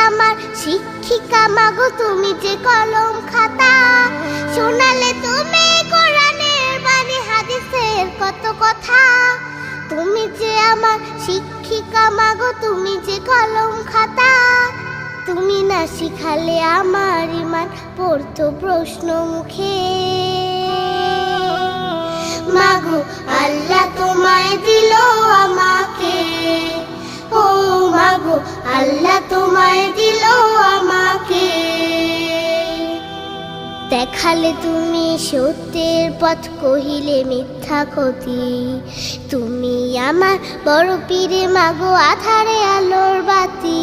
আমার শিক্ষিকা মাগো, তুমি যে কলম খাতা, শোনালে তুমি কোরআনের বাণী হাদিসের কত কথা। তুমি যে আমার শিক্ষিকা মাগো, তুমি যে কলম খাতা, তুমি না শিখালে আমার ইমান পড়তো প্রশ্ন মুখে। মাগো আল্লাহ তোমায় দিল আমাকে, ও মাগো আল্লাহ তোমায় দিল আমাকে। দেখালে তুমি সত্যের পথ, কহিলে মিথ্যা ক্ষতি। তুমি আমার বড় পীরে মাগো, আধারে আলোর বাতি।